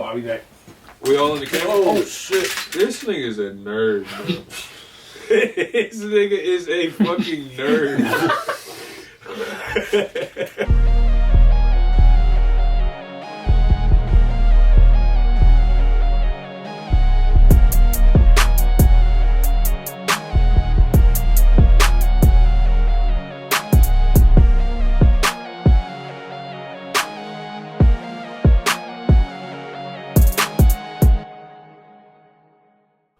I'll be back. We all in the camera? Oh shit. This nigga is a nerd, bro. This nigga is a fucking nerd.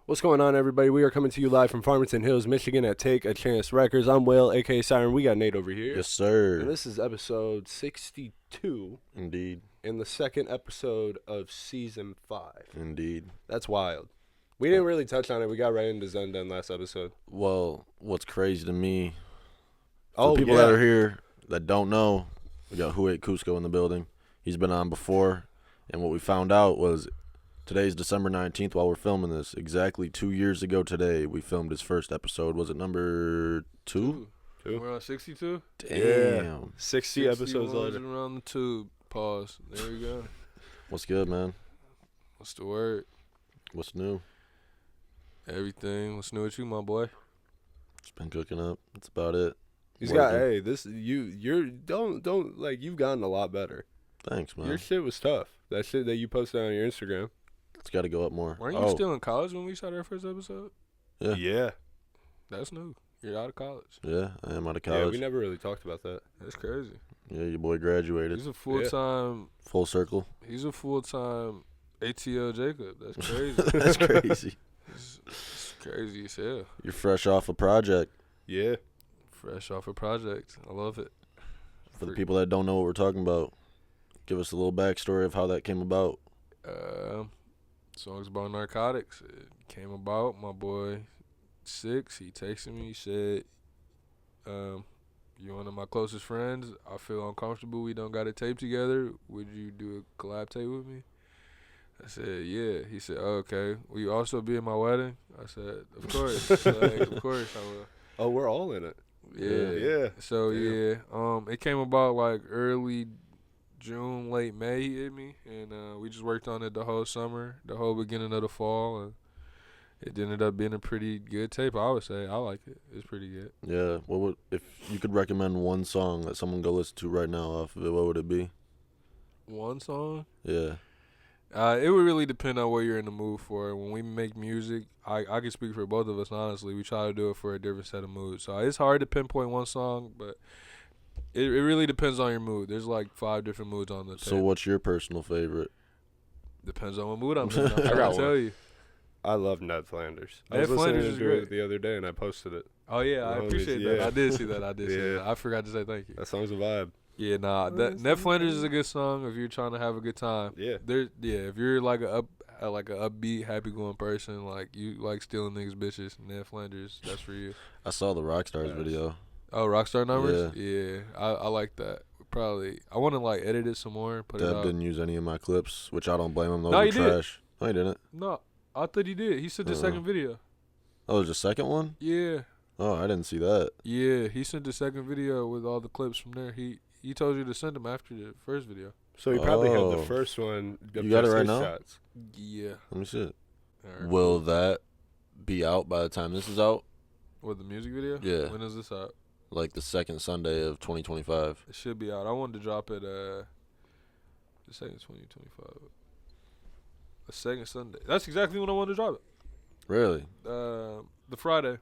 What's going on, everybody? We are coming to you live from Farmington Hills, Michigan at Take a Chance Records. I'm Will, a.k.a. Siren. We got Nate over here. Yes, sir. And this is episode 62. Indeed. And the second episode of season 5. Indeed. That's wild. We didn't really touch on it. We got right into Zendan last episode. Well, what's crazy to me, for people that are here that don't know, we got WHO8KUZCO in the building. He's been on before, and what we found out was today's December 19th while we're filming this. Exactly 2 years ago today, we filmed his first episode. Was it number 2? We're on 62? Damn. Yeah. 60 episodes later. Around the tube. Pause. There we go. What's good, man? What's the word? What's new? Everything. What's new with you, my boy? It's been cooking up. That's about it. He's got, hey, this, don't, like, you've gotten a lot better. Thanks, man. Your shit was tough. That shit that you posted on your Instagram. It's got to go up more. Weren't you still in college when we shot our first episode? Yeah. That's new. You're out of college. Yeah, I am out of college. Yeah, we never really talked about that. That's crazy. Yeah, your boy graduated. He's a full-time. Full circle. He's a full-time ATL Jacob. That's crazy. That's crazy. It's crazy as hell. You're fresh off a project. Yeah. Fresh off a project. I love it. For the people that don't know what we're talking about, give us a little backstory of how that came about. Songs about narcotics. It came about. My boy, 6, he texted me. He said, you're one of my closest friends. I feel uncomfortable. We don't got a tape together. Would you do a collab tape with me? I said, yeah. He said, oh, okay. Will you also be at my wedding? I said, of course. Of course I will. Oh, we're all in it. Yeah. So, it came about like early June, late May, he hit me, and we just worked on it the whole summer, the whole beginning of the fall, and it ended up being a pretty good tape, I would say. I like it. It's pretty good. Yeah. If you could recommend one song that someone go listen to right now off of it, what would it be? One song? Yeah. It would really depend on what you're in the mood for. When we make music, I can speak for both of us, honestly. We try to do it for a different set of moods. So it's hard to pinpoint one song, but it really depends on your mood. There's like 5 different moods on the tape. So what's your personal favorite? Depends on what mood I'm in. I'm trying to tell you. I love Ned Flanders. I Ned was Flanders listening is to great. it the other day, and I posted it. Oh, yeah, I appreciate that. I did see that. See that. I forgot to say thank you. That song's a vibe. Yeah, Ned Flanders is a good song if you're trying to have a good time. Yeah. If you're like a upbeat, happy-going person, like you like stealing niggas' bitches, Ned Flanders, that's for you. I saw the Rockstars video. Oh, Rockstar Numbers? Yeah. I like that. Probably. I want to like edit it some more and put it out. Deb didn't use any of my clips, which I don't blame him. Those No, were he did. trash. No, he didn't. No, I thought he did. He sent the second video. Oh, there's a second one? Yeah. Oh, I didn't see that. Yeah, he sent the second video with all the clips from there. He told you to send them after the first video. So you probably had the first one. You got it right now? Shots. Yeah. Let me see it. Right. Will that be out by the time this is out? What, the music video? Yeah. When is this out? Like the second Sunday of 2025. It should be out. I wanted to drop it the second 2025. The second Sunday. That's exactly when I wanted to drop it. Really? The Friday,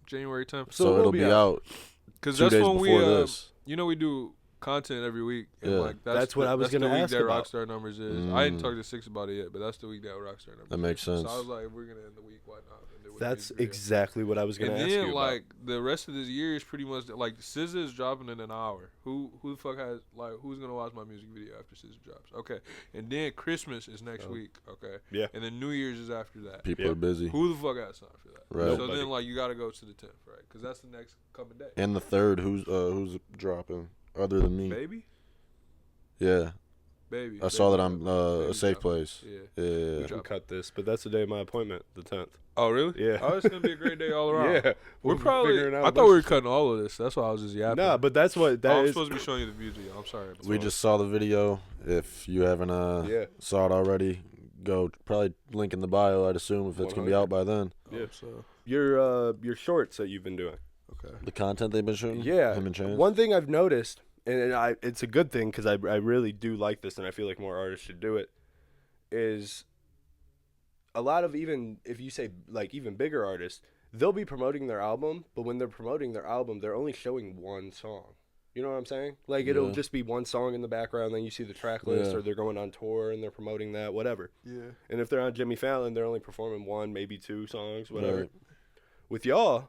January 10th. So it'll be out. Because 2 that's days when before we, this. we do content every week. And Yeah. like That's what I was going to ask that about. Rockstar Numbers is. I didn't talk to 6 about it yet, but that's the week that Rockstar Numbers That makes sense. So I was like, if we're going to end the week, why not? That's exactly what I was going to ask you about. And then, like, the rest of this year is pretty much, like, SZA is dropping in an hour. Who the fuck has, like, who's going to watch my music video after SZA drops? Okay. And then Christmas is next week, okay? Yeah. And then New Year's is after that. People are busy. Who the fuck has time for that? Right. So then, like, you got to go to the 10th, right? Because that's the next coming day. And the 3rd, who's dropping other than me? Baby? Yeah. Baby. I saw that on A Safe Place. Yeah. Yeah. We can cut this, but that's the day of my appointment, the 10th. Oh, really? Yeah. Oh, it's going to be a great day all around. Yeah. We're probably, figuring out I thought we were cutting all of this. That's why I was just yapping. Nah, but that's what I'm is. supposed to be showing you the video. I'm sorry. We just saw the video. If you haven't saw it already, go. Probably link in the bio, I'd assume, if it's going to be out by then. Yeah. So Your shorts that you've been doing. okay. The content they've been shooting? Yeah. Him and Chance? One thing I've noticed, and it's a good thing because I really do like this and I feel like more artists should do it, is a lot of, even if you say like even bigger artists, they'll be promoting their album, but when they're promoting their album, they're only showing one song. You know what I'm saying? Like, it'll just be one song in the background, then you see the track list, or they're going on tour and they're promoting that, whatever. Yeah. And if they're on Jimmy Fallon, they're only performing one, maybe two songs, whatever. Right. With y'all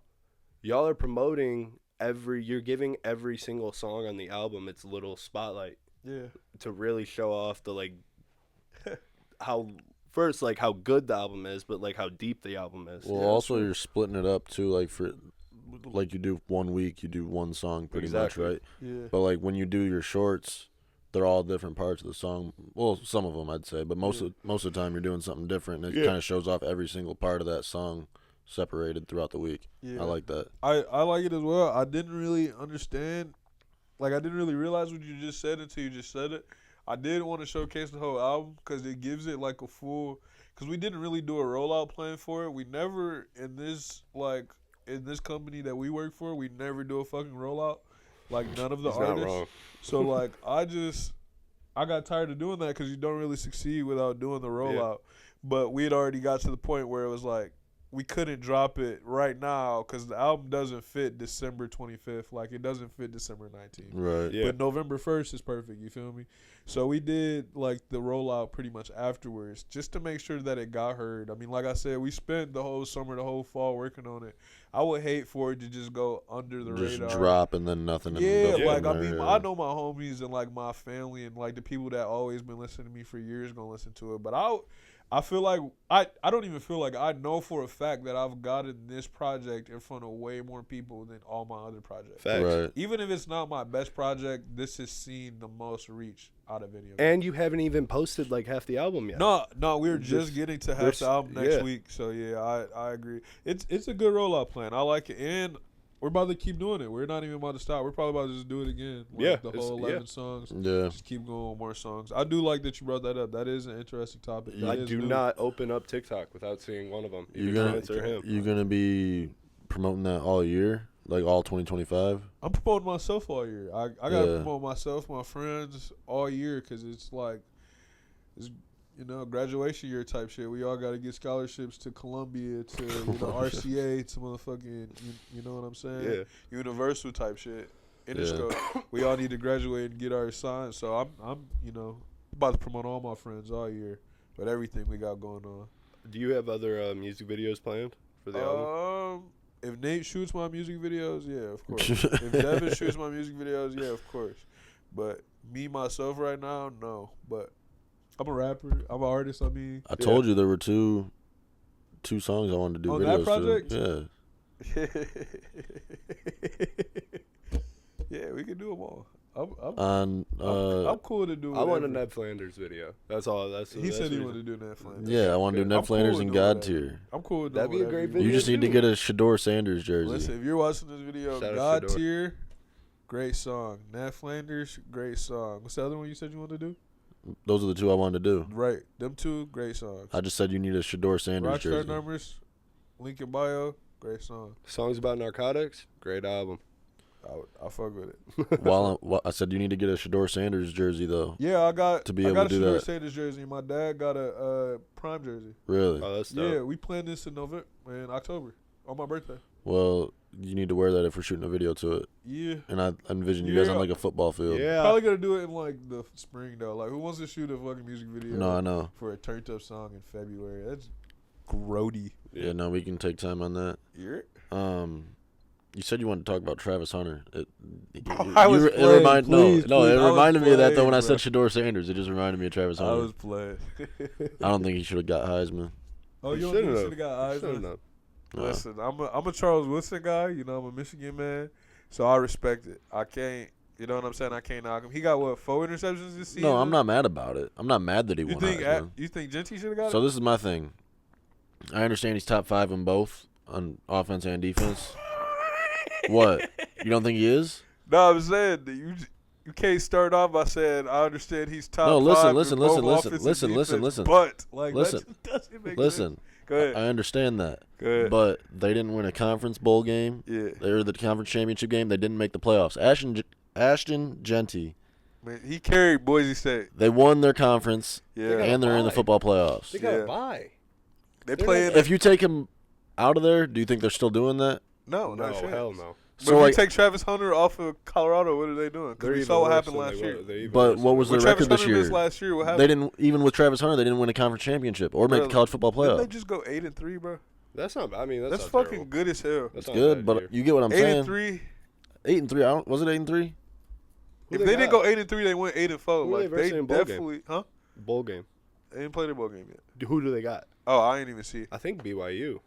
are promoting you're giving every single song on the album its little spotlight. Yeah. To really show off the, like, how good the album is, but, like, how deep the album is. Well, also, you're splitting it up, too, like you do 1 week, you do one song pretty much, right? Yeah. But like when you do your shorts, they're all different parts of the song. Well, some of them I'd say, but most of the time you're doing something different, and it kind of shows off every single part of that song separated throughout the week. Yeah. I like that. I like it as well. I didn't really understand, like I didn't really realize what you just said until you just said it. I did want to showcase the whole album because it gives it like a full, because we didn't really do a rollout plan for it. We never, in this company that we work for, we never do a fucking rollout. Like, none of the artists. Not wrong. So, like, I got tired of doing that because you don't really succeed without doing the rollout. Yeah. But we had already got to the point where it was like, we couldn't drop it right now because the album doesn't fit December 25th. Like, it doesn't fit December 19th. Right. Yeah. But November 1st is perfect. You feel me? So we did, like, the rollout pretty much afterwards just to make sure that it got heard. I mean, like I said, we spent the whole summer, the whole fall working on it. I would hate for it to just go under the radar. Just drop and then nothing. Yeah, like, I mean, I know my homies and, like, my family and, like, the people that always been listening to me for years going to listen to it. But I feel like I don't even feel like I know for a fact that I've gotten this project in front of way more people than all my other projects. Facts. Right. Even if it's not my best project, this has seen the most reach out of any of it. And you haven't even posted like half the album yet. No, we're just getting to half the album next week. So yeah, I agree. It's a good rollout plan. I like it, and we're about to keep doing it. We're not even about to stop. We're probably about to just do it again. Like the whole 11 songs. Yeah. Just keep going with more songs. I do like that you brought that up. That is an interesting topic. I do not open up TikTok without seeing one of them. You're gonna be promoting that all year, like all 2025. I'm promoting myself all year. I gotta promote myself, my friends all year because it's like, it's, you know, graduation year type shit. We all got to get scholarships to Columbia, to RCA, to motherfucking, you know what I'm saying? Yeah. Universal type shit. Interscope. We all need to graduate and get our signs. So I'm about to promote all my friends all year, but everything we got going on. Do you have other music videos planned for the album? If Nate shoots my music videos, yeah, of course. If Devin shoots my music videos, yeah, of course. But me myself right now, no. But I'm a rapper. I'm an artist. I mean, I told you there were two songs I wanted to do on videos that project. To. Yeah, we can do them all. I'm cool to do. I want a Ned Flanders video. That's all. He said he wanted to do Ned Flanders. Yeah, I want to do Ned Flanders and God Tier. I'm cool with that'd be a great video. You just need to get a Shador Sanders jersey. Listen, if you're watching this video, God Tier, great song. Ned Flanders, great song. What's the other one you said you wanted to do? Those are the two I wanted to do. Right. Them two, great songs. I just said you need a Shador Sanders jersey. Rockstar Numbers, link in bio, great song. Songs about narcotics, great album. I fuck with it. I said you need to get a Shador Sanders jersey though. Yeah, I got a Shador that. Sanders jersey. My dad got a Prime jersey. Really? Oh, that's dope. Yeah, we planned this in October on my birthday. Well, you need to wear that if we're shooting a video to it. Yeah. And I envision you guys on like a football field. Yeah. Probably gonna do it in like the spring though. Like, who wants to shoot a fucking music video? No, I know. For a turned up song in February. That's grody. Yeah, no, we can take time on that. Yeah. You said you wanted to talk about Travis Hunter. It reminded me of that though when I said Shador Sanders. It just reminded me of Travis Hunter. I was playing. I don't think he should have got Heisman. Oh, you don't think he should have got Heisman? No. Listen, I'm a Charles Woodson guy. You know, I'm a Michigan man, so I respect it. I can't. You know what I'm saying? I can't knock him. He got 4 interceptions this season. No, I'm not mad about it. I'm not mad that he won Heisman. You think Genty should have got it? So this is my thing. I understand he's top 5 in both on offense and defense. What? You don't think he is? No, I'm saying that you You can't start off by saying I understand he's top No, five. listen. But like, Listen. that doesn't make sense. Listen, Go ahead. I understand that, Go ahead. but they didn't win a conference bowl game. Yeah. They were the conference championship game. They didn't make the playoffs. Ashton Genty, Man, he carried Boise State. they won their conference, Yeah. and they're in the bye. football playoffs. They got Yeah. to buy. They They're played. If you take him out of there, do you think they're still doing that? No, No, not chance. hell no. But So, if like- you take Travis Hunter off of Colorado, what are they doing? Because They're we even saw what worse happened than last they year. were. They're even But worse what than was they When their were. Travis record this Hunter missed year? last year, what happened? They didn't even with Travis Hunter. They didn't win a conference championship or make Bro, the college football Didn't they playoff. just go 8-3, bro? That's not. I mean, That's not fucking terrible. good as hell. That's It's not good, bad but year. you get what I'm 8-3. saying. 8-3. Was it 8-3? Who If they they didn't got? go 8-3, they went 8-4. Who are they Like versing they in bowl game? definitely, huh? Bowl game. They didn't play their bowl game yet. Who do they got? Oh, I ain't even see it. I think BYU,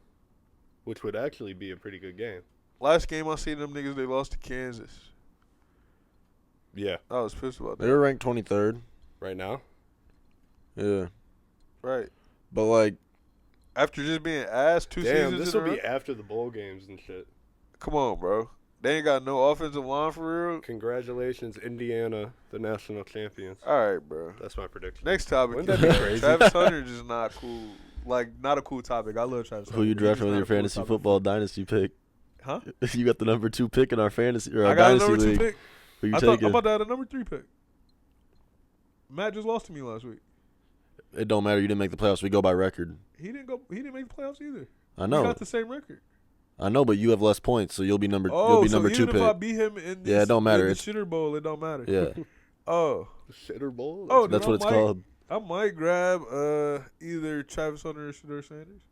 which would actually be a pretty good game. Last game I seen them niggas, they lost to Kansas. Yeah. I was pissed about They that. were ranked 23rd. Right now. Yeah, Right. but like, After just being ass 2 Damn, seasons this in will a be row? after the bowl games and shit. Come on, bro. They ain't got no offensive line for real. Congratulations, Indiana, the national champions. All right, bro. That's my prediction. Next topic. Wouldn't that be crazy? Travis Hunter is just not cool. Like, not a cool topic. I love Travis Hunter. who you but he's drafting just with not your a cool fantasy topic. football dynasty pick? Huh? You got the number 2 pick in our fantasy or I our got a dynasty number 2 league. pick. Who you I thought I'm taking? about to have a number 3 pick. Matt just lost to me last week. It don't matter. You didn't make the playoffs. We go by record. He didn't make the playoffs either. I We know. got the same record. I know, but you have less points, so you'll be number. Oh, you'll be so number 2 even if I pick. beat him in this, Yeah, it don't matter. in the It's- shitter bowl, it don't matter. Yeah, Oh. Shitter bowl. Oh, that's then what it's I might- called. I might grab either Travis Hunter or Shedeur Sanders.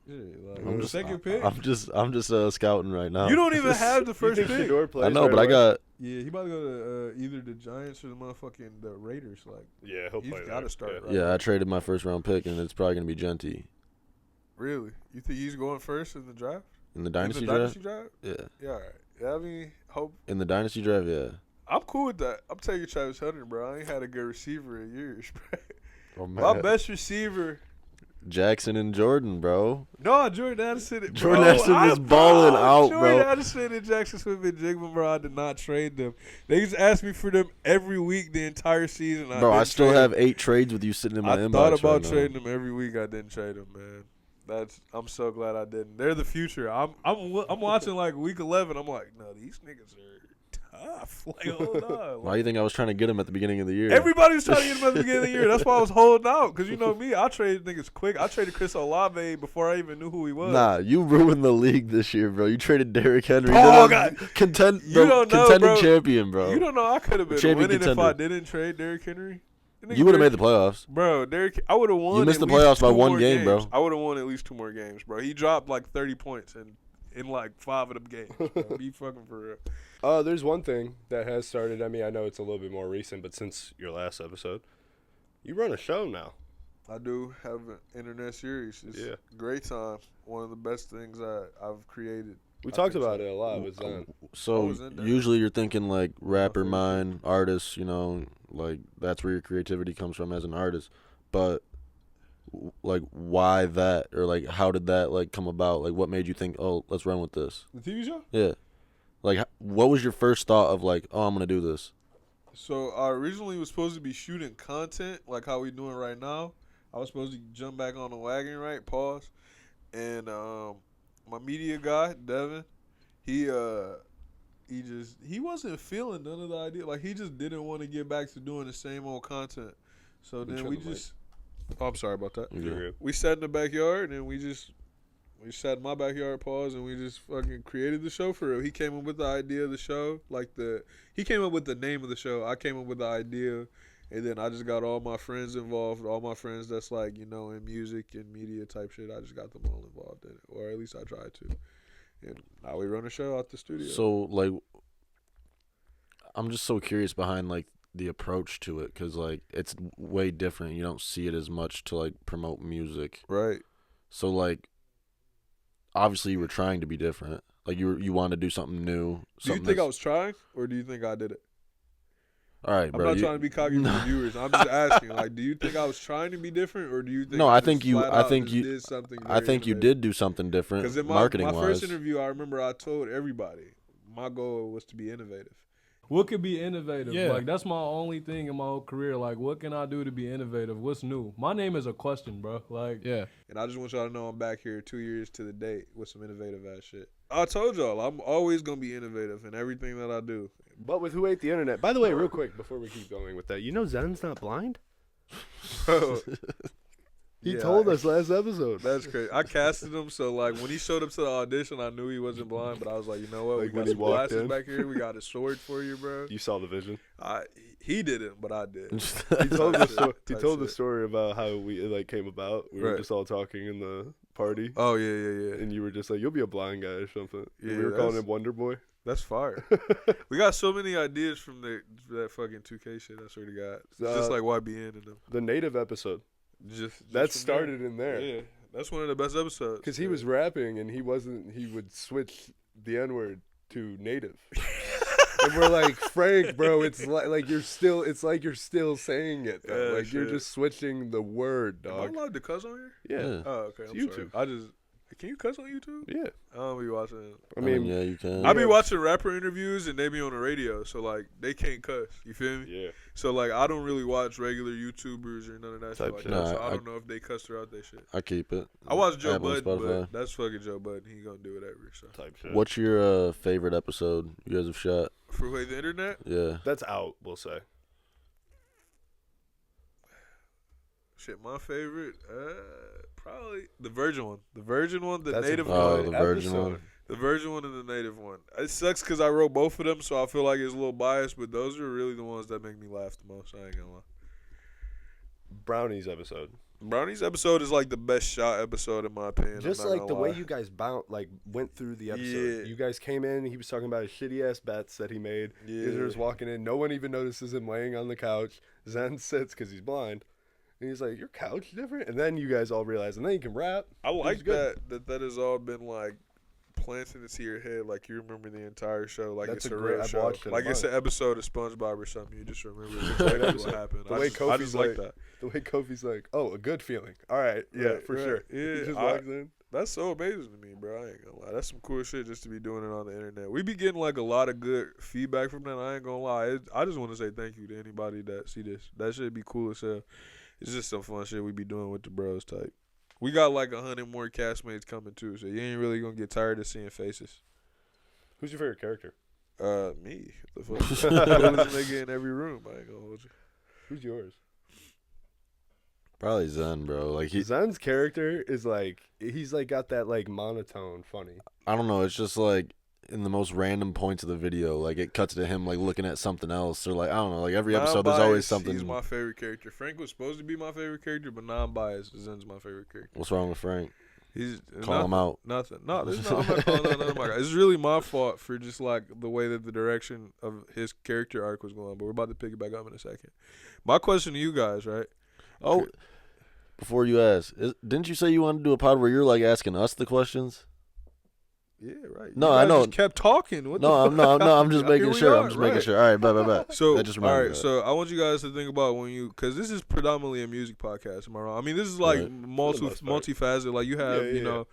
Yeah, like I'm the just- second pick. I'm just scouting right now. You don't even have the first you think pick. Shedeur plays I know, right but I away? got. Yeah, he about to go to either the Giants or the motherfucking the Raiders. Like, Yeah, he'll he's play gotta there. start Yeah. right. Yeah, I traded my first round pick, and it's probably gonna be Genty really? You think he's going first in the draft? in the In dynasty the draft. dynasty draft? Yeah, Yeah, all right. Yeah, I mean, hope. in the dynasty draft. Yeah. I'm cool with that. I'm taking Travis Hunter, bro. I ain't had a good receiver in years, bro. Oh My best receiver. Jackson and Jordan, bro. No, Jordan Addison. Jordan bro, Addison was balling out, bro. Jordan Addison and Jackson Smith and Jigman, bro. I did not trade them. They just asked me for them every week the entire season. Bro, I didn't still trade have them. 8 trades with you sitting in my I inbox. thought about right now. trading them every week. I didn't trade them, man. I'm so glad I didn't. They're the future. I'm watching like week 11. I'm like, no, these niggas are tough. Like, hold on. Why do you think I was trying to get him at the beginning of the year? Everybody was trying to get him at the beginning of the year. That's why I was holding out. Because you know me, I traded niggas quick. I traded Chris Olave before I even knew who he was. Nah, you ruined the league this year, bro. You traded Derrick Henry. Oh, the God. contending bro. champion, bro. You don't know I could have been Champion winning if contender. I didn't trade Derrick Henry. You would have made the playoffs. Bro, I would have won. You missed at the least playoffs by 2 one more game, games. bro. I would have won at least 2 more games, bro. He dropped like 30 points in like 5 of them games. Bro. Be fucking for real. There's one thing that has started. I mean, I know it's a little bit more recent, but since your last episode, you run a show now. I do have an internet series. It's Yeah. a great time. One of the best things I've created. We I talked think about so. it a lot with Zen. I So was in there. usually you're thinking like rapper Nothing. mind, artist, you know, like that's where your creativity comes from as an artist. But like why that, or like how did that like come about? Like what made you think, "Oh, let's run with this?" The TV show? Yeah. Like what was your first thought of like, "Oh, I'm going to do this?" So I originally was supposed to be shooting content like how we doing right now. I was supposed to jump back on the wagon, right? Pause. And my media guy, Devin, he wasn't feeling none of the idea. Like he just didn't want to get back to doing the same old content. So then we just I'm sorry about that. Yeah. We sat in the backyard and we sat in my backyard, pause, and we just fucking created the show for real. He came up with the idea of the show, he came up with the name of the show. I came up with the idea, and then I just got all my friends involved, all my friends that's like, you know, in music and media type shit. I just got them all involved in it, or at least I tried to. And now we run a show out the studio. So like I'm just so curious behind like the approach to it, cuz like it's way different. You don't see it as much to like promote music. Right. So like obviously you were trying to be different. Like you wanted to do something new. Do you think I was trying, or do you think I did it? All right, I'm bro. not trying to be cocky for the viewers. I'm just asking, like, do you think I was trying to be different, or do you think No, I I think just you- flat I out think just you- did something I think you did do something different Because in marketing my wise. first interview, I remember I told everybody my goal was to be innovative. What could be innovative? Yeah. Like, that's my only thing in my whole career. Like, what can I do to be innovative? What's new? My name is a question, bro. Like, Yeah. and I just want y'all to know I'm back here 2 years to the date with some innovative ass shit. I told y'all, I'm always going to be innovative in everything that I do. But with Who Ate the Internet. By the way, real quick, before we keep going with that, you know Zen's not blind? Bro, He told us last episode. That's crazy. I casted him, so like when he showed up to the audition, I knew he wasn't blind. But I was like, you know what? Like We when got he some walked glasses in? back here. We got a sword for you, bro. You saw the vision. He didn't, but I did. He told the story. He Type told the shit. story about how it like came about. We were Right. just all talking in the party, Oh yeah. and you were just like, "You'll be a blind guy or something." Yeah, we were calling that's- him Wonder Boy. That's fire. We got so many ideas from that fucking 2K shit. I swear to God, just like YBN and them. The native episode Just that from started in there. Yeah, that's one of the best episodes. Because he was rapping and he would switch the N-word to native. And we're like, Frank, bro, it's like you're still saying it though. Yeah, like you're shit. just switching the word, Am I dog. allowed to cuss on here? Yeah. Oh, okay. I'm YouTube. sorry. Can you cuss on YouTube? Yeah. I don't be watching. I mean, yeah, you can. I be watching rapper interviews and they be on the radio, so like they can't cuss. You feel me? yeah. So like I don't really watch regular YouTubers or none of that shit Type like shit. that. Nah, So I I- don't know if they cuss throughout their shit. I keep it. I watch Joe Apple, Budden, Spotify. but that's fucking Joe Budden. He gonna do whatever. So Type shit. What's your favorite episode you guys have shot? for Wait the Internet, Yeah. That's out, we'll say. shit, my favorite, probably the Virgin one. The Virgin one, the That's a native Oh, one. the Virgin episode. one. The Virgin one and the native one. It sucks because I wrote both of them, so I feel like it's a little biased, but those are really the ones that make me laugh the most. I ain't gonna lie. Brownie's episode. Brownie's episode is like the best shot episode in my opinion. Just I'm not like the gonna way lie. you guys went through the episode. Yeah. You guys came in, he was talking about his shitty ass bets that he made. Yeah. Israel's walking in, no one even notices him laying on the couch. Zen sits because he's blind. And he's like, "Your couch different?" And then you guys all realize, and then you can rap. I like It's good. that has all been like planted into your head, like you remember the entire show, like That's it's a a great- real I've show, watched it a like it's bunch. an episode of SpongeBob or something. You just remember exactly what episode. happened. The I way just Kofi's like like- that. The way Kofi's like, "Oh, a good feeling. All right, yeah, Right, for right. sure." Yeah, he just I- walks in. That's so amazing to me, bro. I ain't gonna lie. That's some cool shit just to be doing it on the internet. We be getting like a lot of good feedback from that. I ain't gonna lie. I just want to say thank you to anybody that see this. That shit be cool as hell. It's just some fun shit we be doing with the bros type. We got like 100 more castmates coming too, so you ain't really gonna get tired of seeing faces. Who's your favorite character? Me. The fuck? Coolest nigga in every room. I ain't gonna hold you. Who's yours? Probably Zen, bro. Like Zen's character is like he's like got that like monotone funny. I don't know. It's just like in the most random points of the video, like it cuts to him like looking at something else, or like I don't know. Like every episode, there's always Non-biased, something. He's my favorite character. Frank was supposed to be my favorite character, but non-biased, Zen's my favorite character. What's wrong with Frank? He's Call him out. Nothing. No, I'm not calling out none of my guys. It's really my fault for just like the way that the direction of his character arc was going. But we're about to pick it back up in a second. My question to you guys, right? Oh, before you ask, didn't you say you wanted to do a pod where you're like asking us the questions? Yeah, right. No, You I guys know. just kept talking. What No, the fuck? I'm just Here making we sure. are, I'm just making right. sure. All right, bye. So, I just all remembered right. that. So, I want you guys to think about when you, because this is predominantly a music podcast. Am I wrong? I mean, this is like Right. multifaceted. Like you have, Yeah, you yeah. know,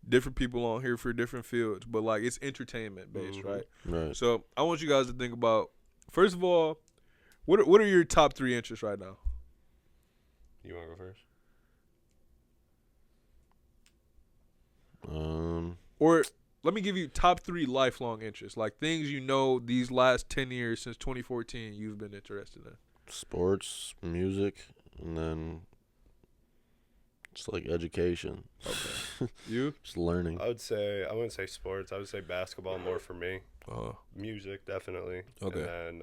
different people on here for different fields, but like it's entertainment based, Mhm. right? Right. So, I want you guys to think about, first of all, what are your top 3 interests right now? You want to go first? Or let me give you top 3 lifelong interests, like things you know these last 10 years since 2014 you've been interested in. Sports, music, and then just like education. Okay. You? Just learning. I wouldn't say sports. I would say basketball more for me. Music definitely. Okay. And then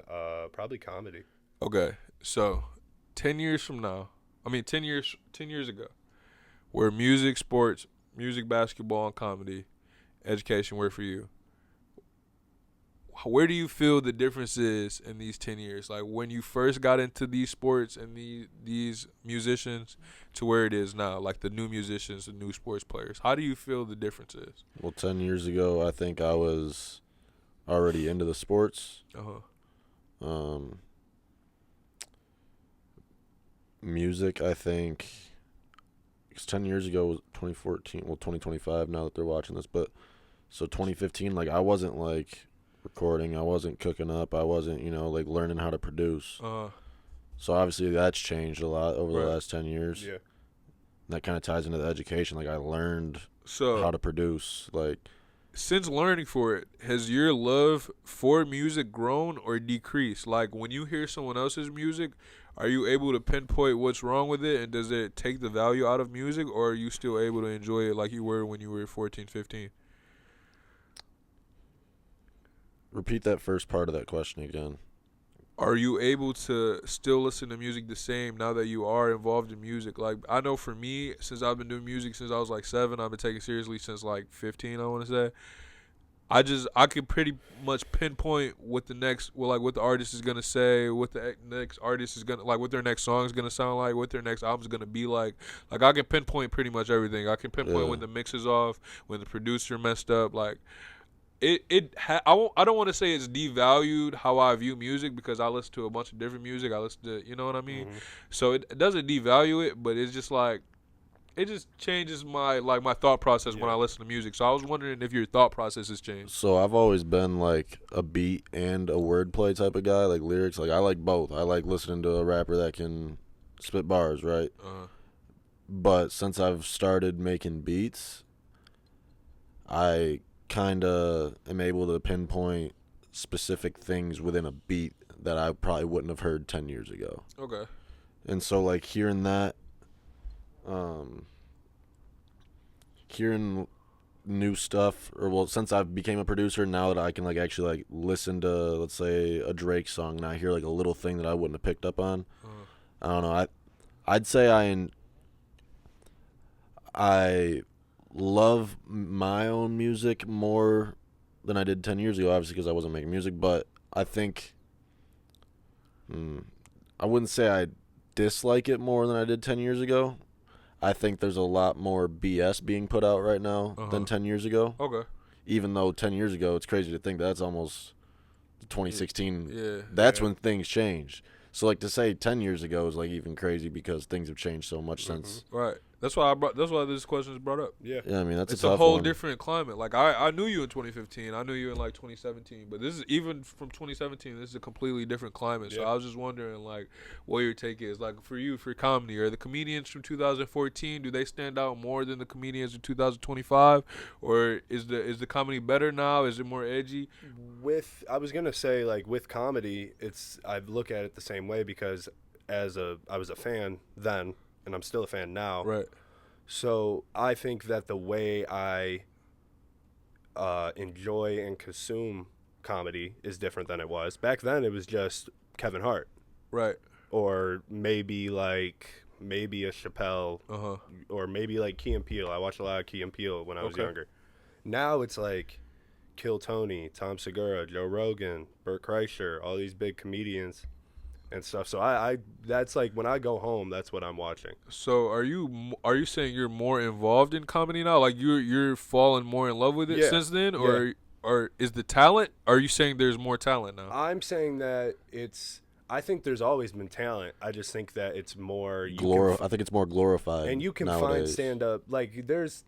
probably comedy. Okay. So, 10 years from now, 10 years ago, where music, sports, music, basketball, and comedy, education were for you, where do you feel the difference is in these 10 years? Like when you first got into these sports and these musicians to where it is now, like the new musicians, the new sports players. How do you feel the difference is? Well, 10 years ago, I think I was already into the sports. Music, I think, because 10 years ago was 2014, well, 2025 now that they're watching this, but so 2015, like I wasn't like recording. I wasn't cooking up. I wasn't, like learning how to produce. So obviously that's changed a lot over the last 10 years. Yeah. And that kind of ties into the education. Like I learned how to produce. Like since learning for it, has your love for music grown or decreased? Like when you hear someone else's music, are you able to pinpoint what's wrong with it, and does it take the value out of music, or are you still able to enjoy it like you were when you were 14, 15? Repeat that first part of that question again. Are you able to still listen to music the same now that you are involved in music? Like, I know for me, since I've been doing music since I was like 7, I've been taking it seriously since like 15, I want to say. I could pretty much pinpoint what the artist is gonna say, what the next artist is gonna like, what their next song is gonna sound like, what their next album is gonna be like. Like I can pinpoint pretty much everything. I can pinpoint when the mix is off, when the producer messed up. Like I don't want to say it's devalued how I view music, because I listen to a bunch of different music. I listen to, you know what I mean? Mm-hmm. So it doesn't devalue it, but it's just like, it just changes my thought process when I listen to music. So I was wondering if your thought process has changed. So I've always been like a beat and a wordplay type of guy, like lyrics. Like I like both. I like listening to a rapper that can spit bars, right? But since I've started making beats, I kind of am able to pinpoint specific things within a beat that I probably wouldn't have heard 10 years ago. Okay. And so like hearing that, hearing new stuff, since I became a producer, now that I can like actually like listen to, let's say, a Drake song, and I hear like a little thing that I wouldn't have picked up on. I don't know. I'd say I love my own music more than I did 10 years ago, obviously because I wasn't making music, but I think I wouldn't say I dislike it more than I did 10 years ago. I think there's a lot more BS being put out right now than 10 years ago. Okay. Even though 10 years ago, it's crazy to think that's almost 2016. Yeah. That's when things changed. So like to say 10 years ago is like even crazy because things have changed so much since. Right. That's why this question is brought up. Yeah. Yeah, I mean that's it's a tough whole one. Different climate. Like I knew you in 2015. I knew you in like 2017. But this is even from 2017. This is a completely different climate. So I was just wondering like what your take is. Like for you, for comedy, are the comedians from 2014, do they stand out more than the comedians in 2025, or is the comedy better now? Is it more edgy? I was gonna say like with comedy, I look at it the same way because I was a fan then. And I'm still a fan now. Right. So I think that the way I enjoy and consume comedy is different than it was. Back then it was just Kevin Hart. Right. Or maybe a Chappelle. Or maybe like Key and Peele. I watched a lot of Key and Peele when I was younger. Now it's like Kill Tony, Tom Segura, Joe Rogan, Bert Kreischer, all these big comedians and stuff. So I that's like when I go home, that's what I'm watching. So are you saying you're more involved in comedy now? Like you're falling more in love with it since then, or is the talent? Are you saying there's more talent now? I'm saying that I think there's always been talent. I just think that it's more I think it's more glorified. And you can nowadays. find stand up like there's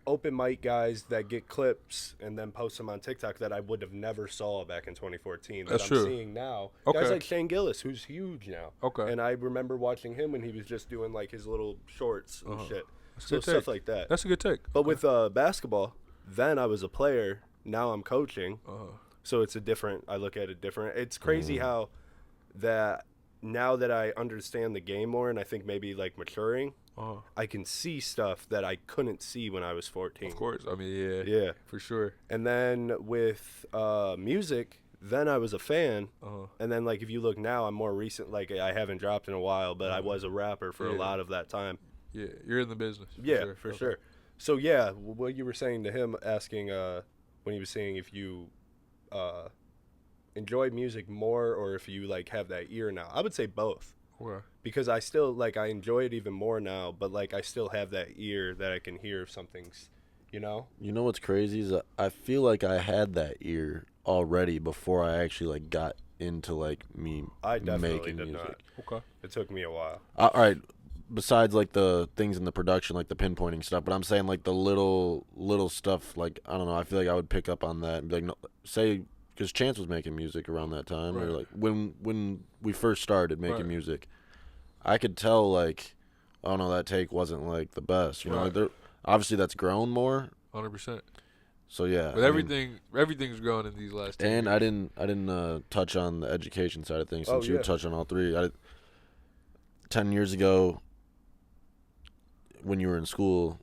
open mic guys that get clips and then post them on TikTok that I would have never saw back in 2014 that I'm seeing now. Guys like Shane Gillis, who's huge now. And I remember watching him when he was just doing like his little shorts and shit. So stuff like that. That's a good take. But with basketball, then I was a player. Now I'm coaching. So I look at it different. It's crazy how that now that I understand the game more and I think maybe like maturing, I can see stuff that I couldn't see when I was 14. Of course. I mean, yeah, for sure. And then with music, then I was a fan. And then like if you look now, I'm more recent. Like I haven't dropped in a while, but I was a rapper for a lot of that time. Yeah, you're in the business. For sure. So yeah, what you were saying to him, asking when he was saying if you enjoy music more or if you like have that ear now, I would say both. Because I still like I enjoy it even more now, but like I still have that ear that I can hear if something's, you know. You know what's crazy is I feel like I had that ear already before I actually like got into like me I definitely making did music. Not. It took me a while. All right, besides like the things in the production, like the pinpointing stuff, but I'm saying like the little stuff. Like I don't know. I feel like I would pick up on that and be like, no, say, because Chance was making music around that time, Right. or like when we first started making Right. music, I could tell like, oh no, that take wasn't like the best. You know, Right. like obviously that's grown more. 100%. So yeah, But everything's grown in these last 10 and years. I didn't touch on the education side of things since you yeah. touched on all three. 10 years ago, when you were in school,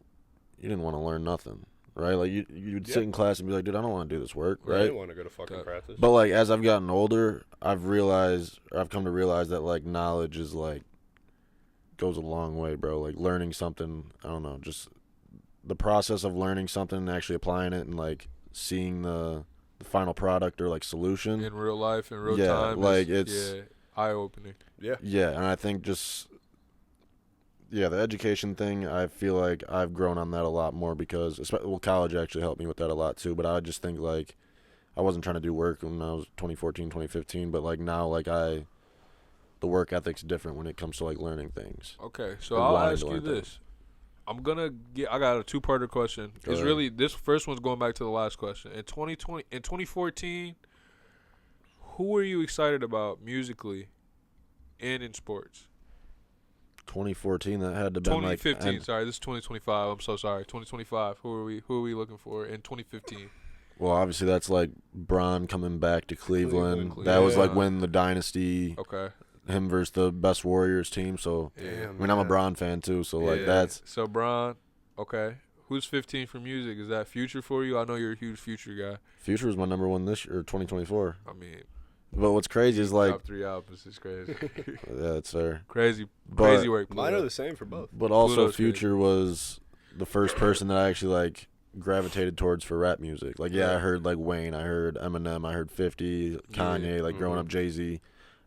you didn't want to learn nothing, right? Like you'd sit in class and be like, dude, I don't want to do this work, I right? didn't want to go to fucking practice. But like as I've gotten older, I've come to realize that like knowledge is like goes a long way, bro. Like learning something, I don't know, just the process of learning something and actually applying it and like seeing the final product or like solution in real life, in real Yeah, time. like, it's eye-opening. Yeah. Yeah, and I think just the education thing, I feel like I've grown on that a lot more because college actually helped me with that a lot too, but I just think like I wasn't trying to do work when I was 2014, 2015, but like now like the work ethic's different when it comes to like learning things. Okay, so And I'll wanting ask to you learn this. I got a two-parter question. Go It's ahead. really, this first one's going back to the last question. In 2014, who were you excited about musically and in sports? 2014, that had to been like 2015, sorry, this is 2025. I'm so sorry. 2025. Who are we looking for in 2015? well, obviously that's like Bron coming back to Cleveland. Cleveland. That was like Yeah. when the dynasty, Okay. him versus the best Warriors team. So Damn. I mean, I'm a yeah. Bron fan too. So like Yeah. that's So Bron, okay. Who's 15 for music? Is that Future for you? I know you're a huge Future guy. Future was my number one this year, 2024. I mean, But what's crazy is like, top 3 albums is crazy. yeah, it's fair. crazy But- work. Mine Pluto. are the same for both. But also, Pluto's Future was the first person that I actually like gravitated towards for rap music. Like, yeah, I Right. heard like Wayne, I heard Eminem, I heard 50, Kanye. Like growing Mhm. up, Jay-Z,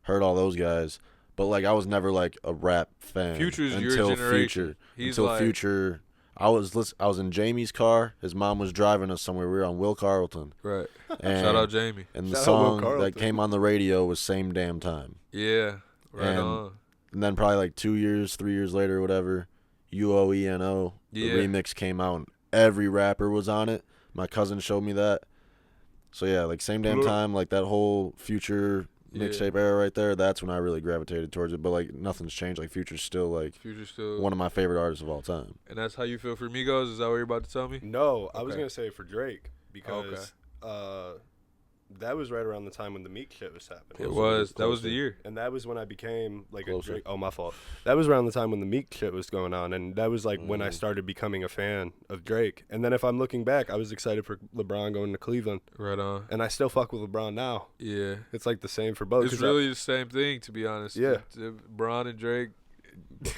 heard all those guys. But like, I was never like a rap fan. Future's your until generation. Future. He's until like, Future. I was in Jamie's car. His mom was driving us somewhere. We were on Will Carlton. right. And, Shout out Jamie. And the Shout out Will song that Carlton. came on the radio was Same Damn Time. Yeah. Right And on. And then probably like 2 years, 3 years later, or whatever, UOENO, Yeah. the remix came out, and every rapper was on it. My cousin showed me that. So yeah, like Same Damn Look. Time, like that whole Future Yeah. mixtape era right there. That's when I really gravitated towards it. But like nothing's changed. Like Future's still like Future still. one of my favorite artists of all time. And that's how you feel for Migos? Is that what you're about to tell me? No, I was Okay. gonna say for Drake because that was right around the time when the Meek shit was happening. It Closer, was. That was closer. the year. And that was when I became like Closer. a Drake. Oh, my fault. That was around the time when the Meek shit was going on, and that was like when I Mhm. started becoming a fan of Drake. And then if I'm looking back, I was excited for LeBron going to Cleveland, Right on. and I still fuck with LeBron now. Yeah. It's like the same for both. It's 'cause really the same thing, to be honest. Yeah. Bron and Drake.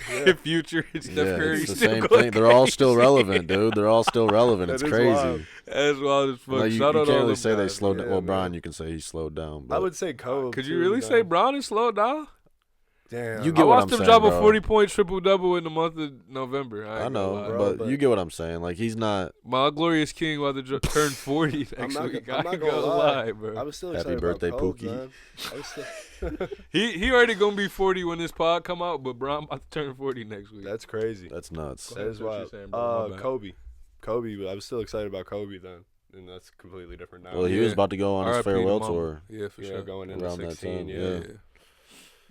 Yeah. Future and Steph Yeah, Curry it's the still same going thing. They're all still crazy. relevant, dude. They're all still relevant. That It's is crazy. wild. As wild as fuck. Like, you Shout out can't all really them say they guys. slowed down. Yeah, Well, man. Bron, you can say he slowed down. But I would say Kobe. Could you really say Bron is slowed down? Damn. You I get what watched I'm him saying, drop bro. a 40-point triple-double in the month of November. I ain't know, gonna lie. bro, but you get what I'm saying. Like he's not. My glorious king about to turn 40 next not week. gonna- I'm I not ain't gonna gonna lie. lie, bro. I was still Happy excited birthday, about Kobe, Pookie. man. I was still. He already gonna be 40 when this pod come out, but Bron about to turn 40 next week. That's crazy. That's nuts. Go That ahead, is finish what wild. you're saying, bro. My bad. Kobe. I was still excited about Kobe then, and that's completely different now. Well, he was Yeah. about to go on his RIP to farewell mama. tour. Yeah, for yeah, sure. going into Around that 16. time, Yeah. yeah.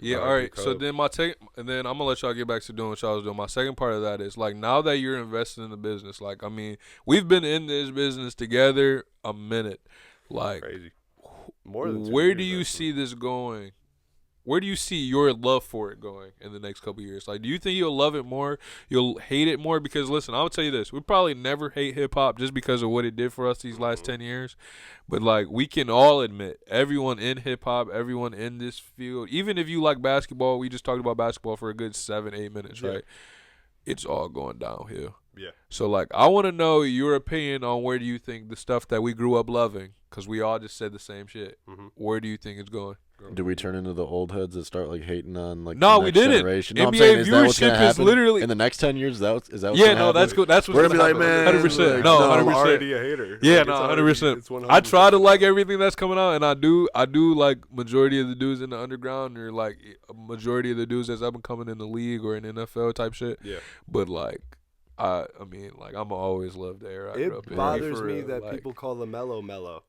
Yeah, R.I.P. all right. So Kobe. then and then I'm gonna let y'all get back to doing what y'all was doing. My second part of that is like now that you're invested in the business, like I mean, we've been in this business together a minute. Like, Crazy. More than 2 where years, do you actually. see this going? Where do you see your love for it going in the next couple of years? Like, do you think you'll love it more? You'll hate it more? Because listen, I'll tell you this: we probably never hate hip hop just because of what it did for us these last 10 years. But like, we can all admit, everyone in hip hop, everyone in this field, even if you like basketball, we just talked about basketball for a good 7-8 minutes, Yeah. right? It's all going downhill. Yeah. So, like, I want to know your opinion on where do you think the stuff that we grew up loving, because we all just said the same shit. Mm-hmm. Where do you think it's going? Do we turn into the old heads that start like hating on like No, the we next didn't. generation? No, NBA I'm saying, is that what's gonna viewership is happen literally in the next 10 years. Is that what's yeah, gonna no, happen? that's good. That's what's We're gonna be like, man, 100%. like, No, I'm 100%. already a hater. Yeah, Like, no, it's 100%. It's 100%. I try to like everything that's coming out, and I do like majority of the dudes in the underground, or like a majority of the dudes that's up and coming in the league or in NFL type shit. Yeah. But like, I mean, like, I'm always loved the era I grew up It in. bothers For me real, that like, people call LaMelo mellow.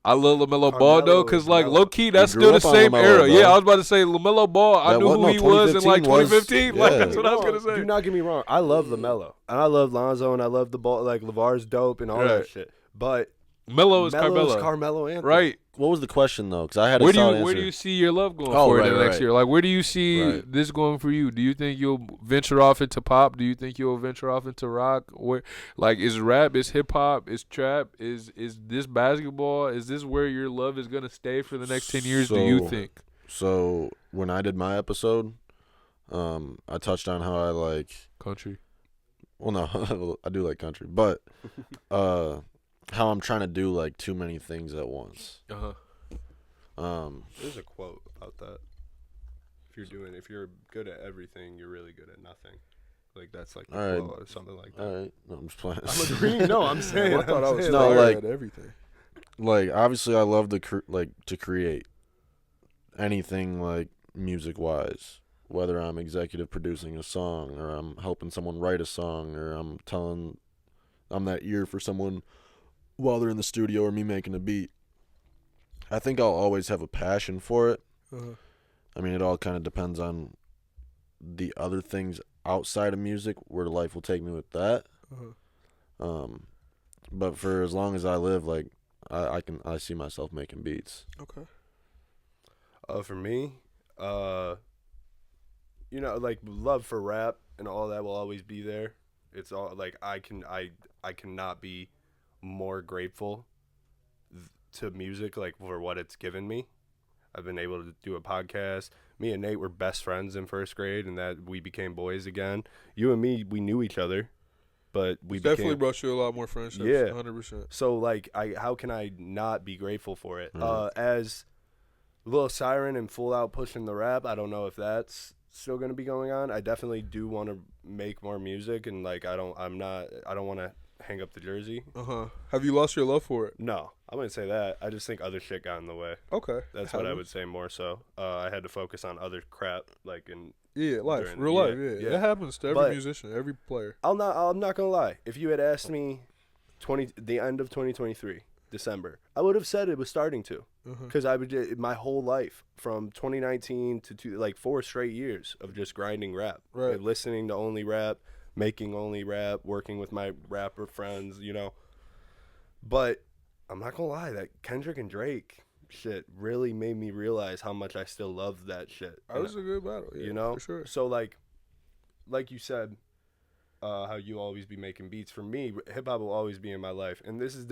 I love LaMelo Ball though, Carmelo because is like mellow. low key, that's We still grew the up on same LaMelo, era. bro. Yeah, I was about to say LaMelo Ball. I That knew was- who no, he was in like 2015 was- 2015. Like yeah. that's what I was No, gonna say. Do not get me wrong. I love LaMelo. And I love Lonzo, and I love the ball. Like, LeVar's dope and all Right. that shit. But Melo is Melo's Carmelo, Carmelo Anthony. right? What was the question though? Because I had a Where do solid you answer. see your love going Oh, for right, in the next right. year? Like, where do you see Right. this going for you? Do you think you'll venture off into pop? Do you think you'll venture off into rock? Where, like, is rap, is hip hop, is trap, is this basketball? Is this where your love is gonna stay for the next 10 years? Do you So- think? So when I did my episode, I touched on how I like. Country. Well, no, I do like country, but how I'm trying to do like too many things at once. There's a quote about that. If you're good at everything, you're really good at nothing. Like, that's like the All right. quote or something like that. All right, no, I'm just playing. I'm agreeing. No, I'm saying. I thought I was saying, No, fire like- at everything. Like obviously, I love to to create anything like music wise. Whether I'm executive producing a song, or I'm helping someone write a song, or I'm that ear for someone while they're in the studio, or me making a beat. I think I'll always have a passion for it. I mean, it all kind of depends on the other things outside of music, where life will take me with that. But for as long as I live, like I see myself making beats. Okay. For me, like, love for rap and all that will always be there. It's all like I cannot be more grateful to music, like, for what it's given me. I've been able to do a podcast. Me and Nate were best friends in first grade, and that we became boys again. You and me, we knew each other, but we Definitely brought you a lot more friendships. Yeah. 100%. So, like, how can I not be grateful for it? Right. As Lil Siren and Full Out pushing the rap, I don't know if that's still going to be going on. I definitely do want to make more music, and like, I don't want to hang up the jersey. Have you lost your love for it? No, I wouldn't say that. I just think other shit got in the way. Okay. That's what I would say more so. I had to focus on other crap, like, in life, during- real yeah, life. Yeah, yeah. it happens to every But- musician, every player. I'm not gonna lie. If you had asked me the end of 2023, December, I would have said it was starting to, because I would my whole life from 2019 to like 4 straight years of just grinding rap, Right. and listening to only rap, making only rap, working with my rapper friends, But I'm not gonna lie, that Kendrick and Drake shit really made me realize how much I still love that shit. That was a good battle. Yeah, for sure. So like you said, how you always be making beats. For me, hip hop will always be in my life, and this is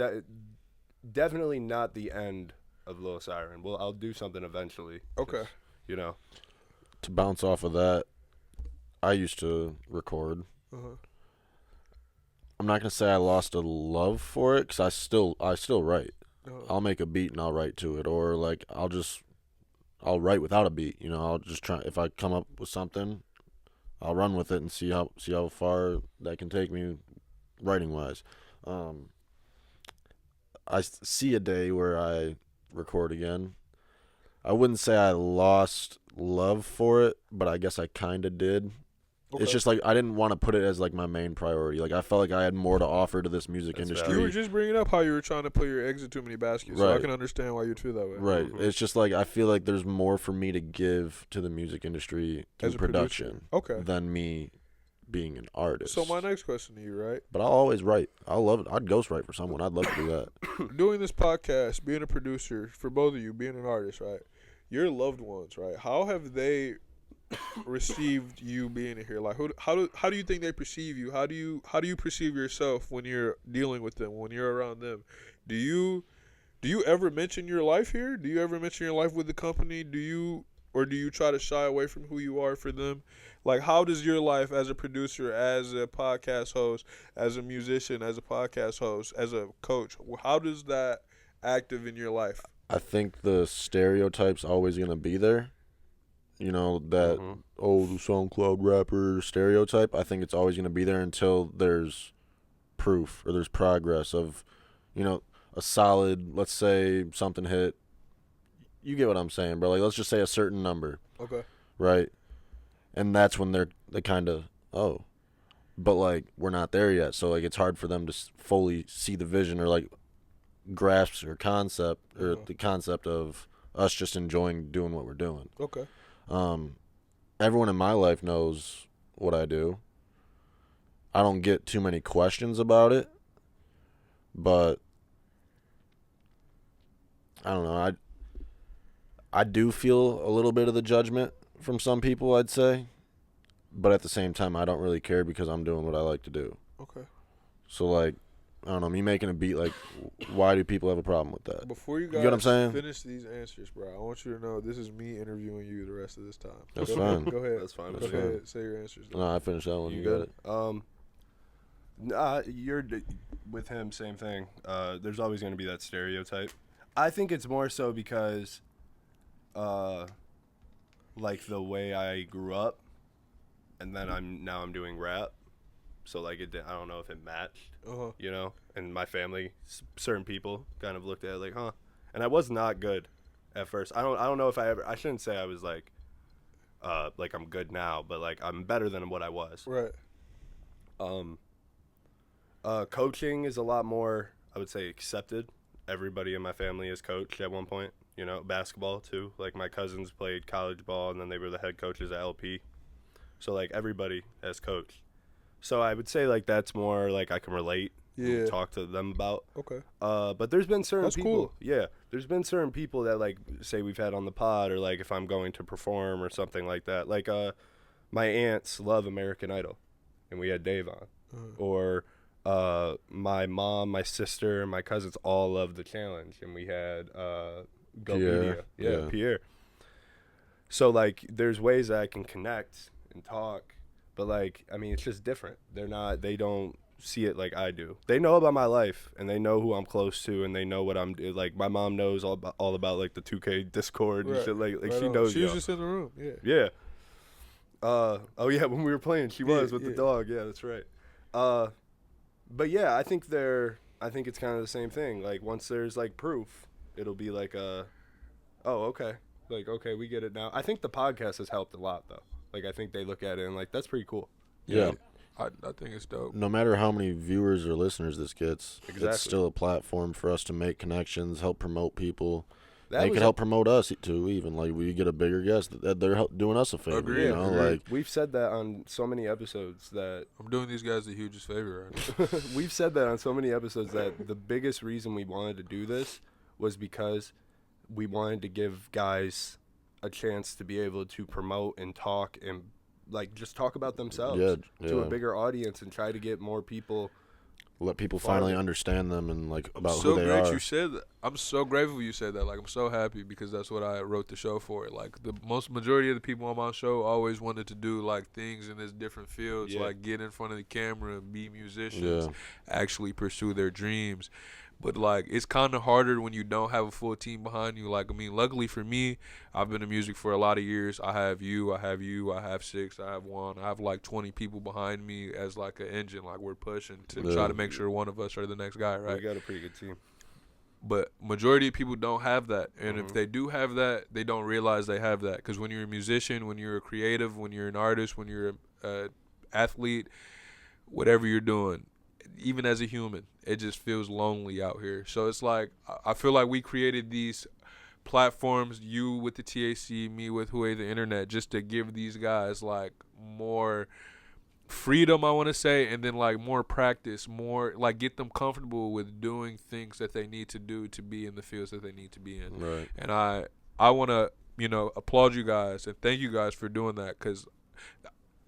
definitely not the end of Lil Siren. Well, I'll do something eventually. Okay. To bounce off of that, I used to record. I'm not gonna say I lost a love for it, because I still write. I'll make a beat and I'll write to it, or like I'll write without a beat. I'll just try. If I come up with something, I'll run with it and see how far that can take me, writing wise. I see a day where I record again. I wouldn't say I lost love for it, but I guess I kind of did. Okay. It's just like I didn't want to put it as like my main priority. Like I felt like I had more to offer to this music That's industry. You were just bringing up how you were trying to put your eggs in too many baskets, so I Right. can understand why you'd feel that way. Right. Mhm. It's just like I feel like there's more for me to give to the music industry through As a producer. production Okay. than me being an artist. So my next question to you, right? But I'll always write. I'll love it. I'd ghostwrite for someone. I'd love to do that. Doing this podcast, being a producer, for both of you, being an artist, right? Your loved ones, right? How have they received you being in here? Like, how do you think they perceive you? How do you perceive yourself when you're dealing with them, when you're around them? Do you ever mention your life here? Do you ever mention your life with the company? Do you or do you try to shy away from who you are for them? Like, how does your life as a producer, as a podcast host, as a musician, as a podcast host, as a coach, how does that active in your life? I think the stereotype's always going to be there. You know, that, the SoundCloud rapper stereotype. I think it's always going to be there until there's proof or there's progress of, you know, a solid, let's say something hit. You get what I'm saying, bro. Like, let's just say a certain number. Okay. Right? And that's when they kind of, but, like, we're not there yet. So, like, it's hard for them to fully see the vision or, like, grasp or concept or the concept of us just enjoying doing what we're doing. Okay. Everyone in my life knows what I do. I don't get too many questions about it, but I don't know. I do feel a little bit of the judgment from some people, I'd say. But at the same time, I don't really care because I'm doing what I like to do. Okay. So, like, I don't know, me making a beat, like, why do people have a problem with that? Before you get what I'm guys saying? finish these answers, bro, I want you to know this is me interviewing you the rest of this time. That's fine. Go ahead. That's fine. Go ahead. Say your answers. No, I finished that one. You got it? You're with him, same thing. There's always going to be that stereotype. I think it's more so because, like, the way I grew up, and then I'm doing rap, so, like, I don't know if it matched, you know. And my family, certain people, kind of looked at it like, huh. And I was not good at first. I don't know if I shouldn't say I was like I'm good now, but, like, I'm better than what I was. Right. Coaching is a lot more, I would say, accepted. Everybody in my family is coached at one point, you know, basketball too. Like, my cousins played college ball, and then they were the head coaches at LP. So, like, everybody has coached. So I would say, like, that's more, like, I can relate and talk to them about. Okay. But there's been certain people. Cool. Yeah. There's been certain people that, like, say we've had on the pod, or, like, if I'm going to perform or something like that. Like, my aunts love American Idol, and we had Dave on. Or my mom, my sister, and my cousins all love the challenge, and we had Go Media. Yeah, Pierre. So, like, there's ways that I can connect and talk, but, like, I mean, it's just different. They don't see it like I do. They know about my life, and they know who I'm close to, and they know what I'm like. My mom knows all about like the 2K Discord and shit. Like right she knows. She was just in the room. Yeah. Oh yeah, when we were playing, she was with the dog. Yeah, that's right. But yeah, I think it's kind of the same thing. Like, once there's, like, proof, it'll be like oh, okay. Like, okay, we get it now. I think the podcast has helped a lot, though. Like, I think they look at it and, like, that's pretty cool. Yeah. I think it's dope. No matter how many viewers or listeners this gets, Exactly. It's still a platform for us to make connections, help promote people. They could help promote us too, even. Like, we get a bigger guest, they're doing us a favor. Agreed. You know? Like, we've said that on so many episodes that I'm doing these guys the hugest favor right now. we've said that on so many episodes that the biggest reason we wanted to do this was because we wanted to give guys a chance to be able to promote and talk and, like, just talk about themselves to a bigger audience and try to get more people. Let people finally understand them and, like, about who they are. You said that. I'm so grateful you said that. Like, I'm so happy because that's what I wrote the show for. Like, the majority of the people on my show always wanted to do, like, things in this different fields, like get in front of the camera and be musicians, actually pursue their dreams. But, like, it's kind of harder when you don't have a full team behind you. Like, I mean, luckily for me, I've been in music for a lot of years. I have you, I have 6, I have 1. I have, like, 20 people behind me as, like, an engine. Like, we're pushing to try to make sure one of us are the next guy, right? We got a pretty good team. But majority of people don't have that. And if they do have that, they don't realize they have that. Because when you're a musician, when you're a creative, when you're an artist, when you're an athlete, whatever you're doing, even as a human, it just feels lonely out here. So it's like, I feel like we created these platforms, you with the TAC, me with the internet, just to give these guys, like, more freedom, I want to say, and then, like, more practice, more, like, get them comfortable with doing things that they need to do to be in the fields that they need to be in. Right. And I want to, applaud you guys and thank you guys for doing that, because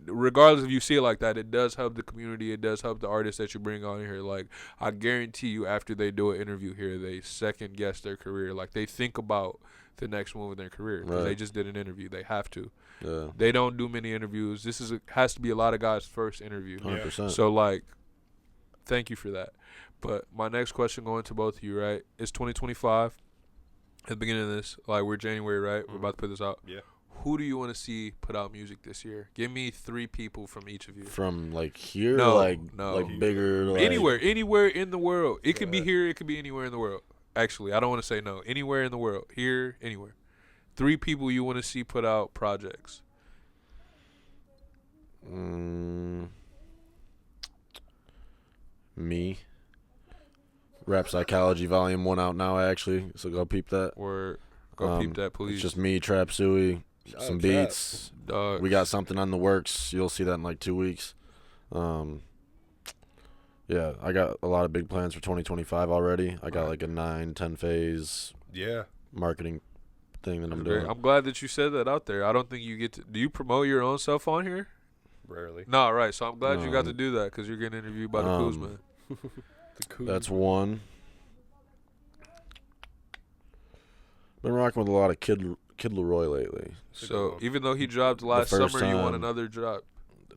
regardless if you see it like that, it does help the community. It does help the artists that you bring on here. Like, I guarantee you, after they do an interview here, they second guess their career. Like, they think about the next move in their career because they just did an interview. They have to. Yeah. They don't do many interviews. This has to be a lot of guys' first interview. 100%. So, like, thank you for that. But my next question going to both of you, right? It's 2025. At the beginning of this, like, we're January, right? We're about to put this out. Yeah. Who do you want to see put out music this year? Give me 3 people from each of you. From like here, No. like bigger, like Anywhere in the world. It could be here. It could be anywhere in the world. Actually, I don't want to say no. Anywhere in the world. Here, anywhere. 3 people you want to see put out projects. Me. Rap Psychology Volume 1 out now, actually. So go peep that. Or go peep that, please. It's just me, Trap Suey, some beats. Dogs. We got something on the works. You'll see that in like 2 weeks. Yeah, I got a lot of big plans for 2025 already. I got like a 9-10 phase marketing thing that I'm doing. I'm glad that you said that out there. I don't think you get to. Do you promote your own stuff on here? Rarely. No, right. So I'm glad you got to do that because you're getting interviewed by the Kuzma. That's one. Been rocking with a lot of Kid Leroy lately. So even though he dropped last summer, you want another drop.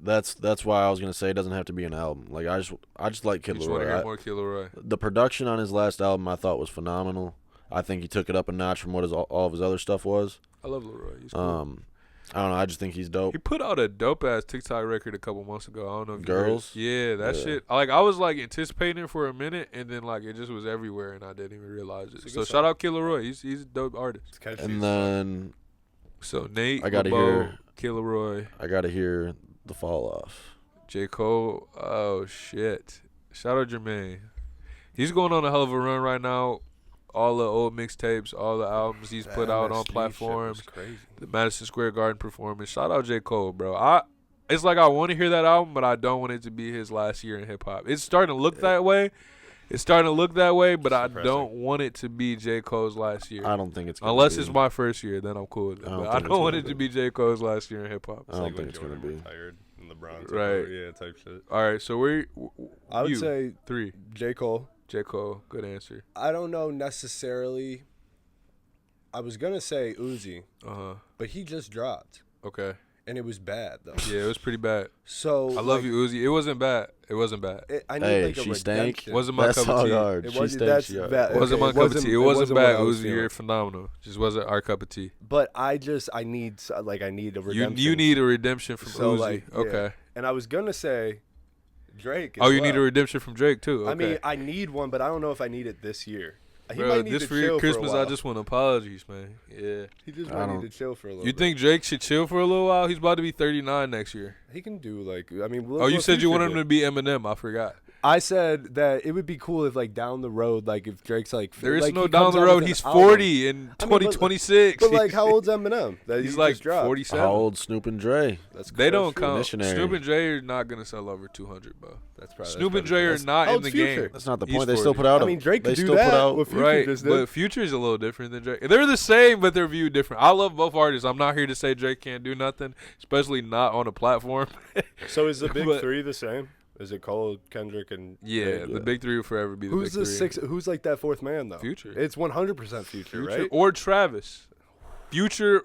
That's why I was gonna say it doesn't have to be an album. Like I just like Kid You just Leroy. want to hear more Kid Leroy. The production on his last album I thought was phenomenal. I think he took it up a notch from what all of his other stuff was. I love Leroy. He's cool. I don't know. I just think he's dope. He put out a dope ass TikTok record a couple months ago. I don't know if Girls? You heard. Yeah, that shit. Like I was like anticipating it for a minute, and then like it just was everywhere, and I didn't even realize it. So shout out Kid Leroy. He's a dope artist. And then so Nate, I gotta LaBo, hear Kid Leroy. I gotta hear The Fall Off. J. Cole. Oh shit. Shout out Jermaine. He's going on a hell of a run right now. All the old mixtapes, all the albums he's put out on platforms. The Madison Square Garden performance. Shout out J. Cole, bro. It's like I want to hear that album, but I don't want it to be his last year in hip hop. It's starting to look that way. But I don't want it to be J. Cole's last year. I don't think it's gonna unless be. It's my first year, then I'm cool with it. But I don't want it to be J. Cole's last year in hip hop. I don't think it's gonna be. Retired and LeBron, right? Yeah, type shit. All right, so I would say 3. J. Cole. J. Cole, good answer. I don't know necessarily. I was gonna say Uzi, but he just dropped. Okay. And it was bad though. Yeah, it was pretty bad. So I love you, Uzi. It wasn't bad. I need like a she redemption. stank. Wasn't my cup of tea. Hard. She stank. Wasn't my cup of tea. It wasn't bad, Uzi. You're phenomenal. Just wasn't our cup of tea. But I need a redemption. You need a redemption from Uzi. Like, okay. And I was gonna say Drake. You need a redemption from Drake too. Okay. I mean, I need one, but I don't know if I need it this year. He Bro, might need just to for your chill Christmas, for a while. I just want apologies, man. Yeah. He just might need to chill for a little You bit. think Drake should chill for a little while? He's about to be 39 next year. He can do You said you wanted him to be Eminem. I forgot. I said that it would be cool if down the road, if Drake's there is no he down comes the out road. with an He's album. 40 in 2026. But how old's Eminem? That He's he like just dropped? 47. How old Snoop and Dre? They don't count. Missionary. Snoop and Dre are not gonna sell over 200, bro. Snoop and Dre are not in the game. That's not the He's point. They 40. still put out. I mean, Drake they could do still that. put out. What Future Right, just did. but Future is a little different than Drake. They're the same, but they're viewed different. I love both artists. I'm not here to say Drake can't do nothing, especially not on a platform. So is the big three the same? Is it Cole, Kendrick, and yeah, the big 3 will forever be the who's big the 3. sixth? Who's like that fourth man though? Future. It's 100% Future, right? Or Travis. Future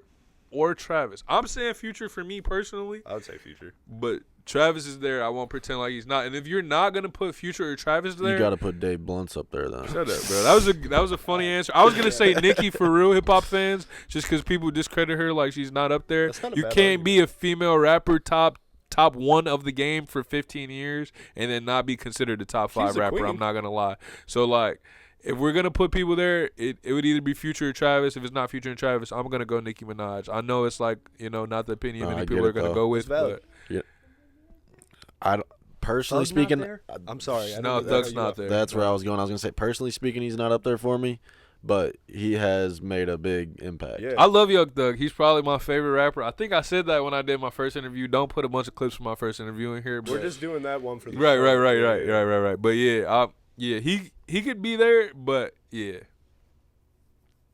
or Travis. I'm saying Future for me personally, I would say Future. but Travis is there. I won't pretend like he's not. And if you're not gonna put Future or Travis there, You got to put Dave Blunts up there then. shut up, bro. That was a funny answer. I was gonna say Nicki for real hip hop fans, just because people discredit her like she's not up there. That's not a You bad can't argument. be a female rapper top 1 of the game for 15 years and then not be considered a top 5 She's a rapper. queen. I'm not gonna lie. So if we're gonna put people there, it would either be Future or Travis. If it's not Future and Travis, I'm gonna go Nicki Minaj. I know it's not the opinion No, many I people get are it, gonna though. go with, It's valid. but Personally Thug's not speaking, there? I'm sorry. I no, didn't Thug's cut you not off. there. that's where I was going. I was going to say, personally speaking, he's not up there for me, but he has made a big impact. Yeah. I love Young Thug. He's probably my favorite rapper. I think I said that when I did my first interview. Don't put a bunch of clips from my first interview in here. But We're just doing that one for the right. show. Right. But yeah, he could be there, but yeah,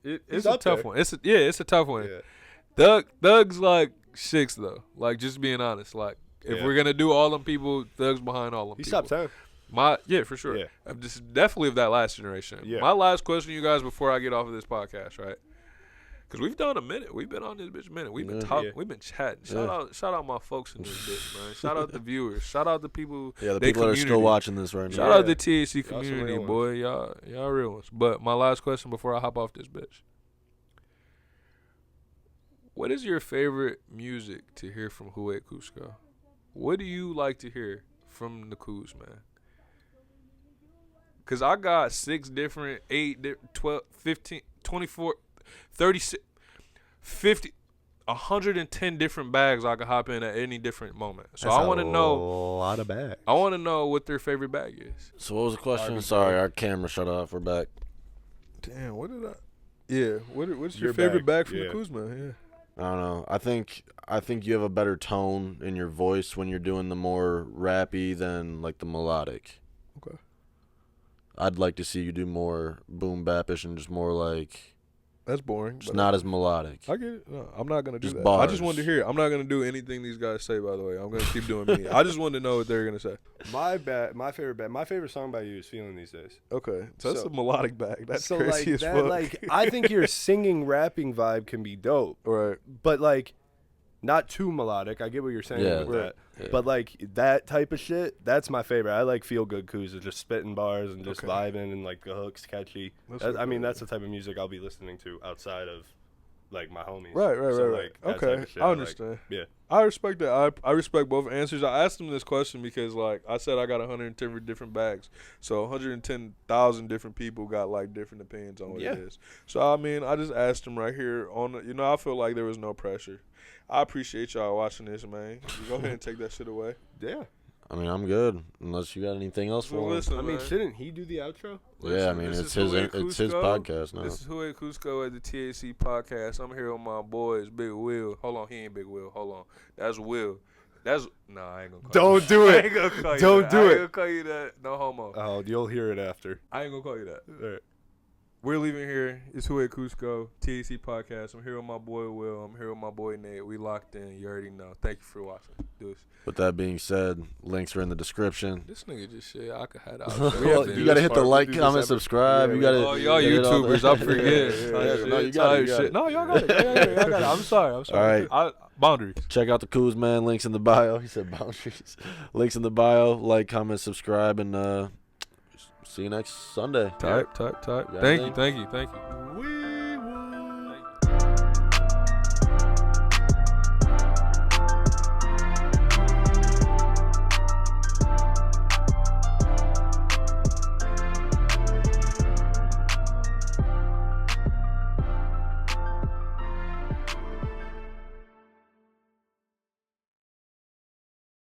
it's He's a up tough there. one. It's a tough one. Yeah. Thug's like 6 though. Like just being honest, like If we're gonna do all them people, thugs behind all them He's people. top 10. Yeah, for sure. Yeah. I'm just definitely of that last generation. Yeah. My last question to you guys before I get off of this podcast, right? Because we've done a minute. We've been on this bitch a minute. We've been talking. Yeah. We've been chatting. Shout out my folks in this bitch, man. Shout out the viewers. Shout out the people. Yeah, the they people that are still community. watching this right now. Shout out the THC Y'all some community, real boy. Y'all real ones. But my last question before I hop off this bitch. What is your favorite music to hear from WHO8KUZCO? What do you like to hear from the Kuz, man? Because I got 6 different, 8, 12, 15, 24, 36, 50, 110 different bags I could hop in at any different moment. So I want to know. A lot of bags. I want to know what their favorite bag is. So what was the question? Sorry, our camera shut off. We're back. Damn, what did I? Yeah, what's your Your favorite bag bag, from yeah. the Kuz, man? I don't know. I think you have a better tone in your voice when you're doing the more rappy than like the melodic. Okay. I'd like to see you do more boom bapish and just more like That's boring. just not as melodic. I get it. No, I'm not gonna do Just that. I bars. just wanted to hear it. I'm not gonna do anything these guys say. By the way, I'm gonna keep doing me. I just wanted to know what they're gonna say. My favorite song by you is "Feeling These Days." Okay, so that's So- a melodic bag. That's so crazy like as that, fuck. like I think your singing rapping vibe can be dope, right. but like not too melodic. I get what you're saying Yeah. with Right. that. Yeah. But like that type of shit, that's my favorite. I like feel good Kuz, just spitting bars and just Okay. vibing and like the hooks catchy. That's That's, what I mean, it that's the type of music I'll be listening to outside of like my homies. Right. So, like, that type Okay, of shit I like. understand. Yeah. I respect that. I respect both answers. I asked him this question because, like I said, I got 110 different bags. So 110,000 different people got like different opinions on what Yeah. it is. So I mean, I just asked him right here on. I feel like there was no pressure. I appreciate y'all watching this, man. You go ahead and take that shit away. Yeah. I mean, I'm good unless you got anything else Well, for him. listen, I mean, man. shouldn't he do the outro? Yeah, I mean, this it's is his WHO8KUZCO. podcast now. This is WHO8KUZCO at the THC podcast. I'm here with my boys, Big Will. Hold on, he ain't Big Will. Hold on, that's Will. I ain't gonna call Don't you do that. it. I ain't gonna call you Don't that. do I ain't it. gonna call you that. No homo. Oh, you'll hear it after. I ain't gonna call you that. All right. We're leaving here. It's WHO8KUZCO, THC podcast. I'm here with my boy Will. I'm here with my boy Nate. We locked in. You already know. Thank you for watching. Deuce. With that being said, links are in the description. This nigga just shit. I could have Well, you gotta hit the like, comment, subscribe. You gotta. Oh, y'all you gotta hit all YouTubers, the- I forget. Yeah, no, you got it. You got it. No, y'all got it. Y'all got it. I'm sorry. All right. Boundaries. Check out the Kuz, man. Links in the bio. He said boundaries. Links in the bio. Like, comment, subscribe, and see you next Sunday. Type. You got Thank anything? you.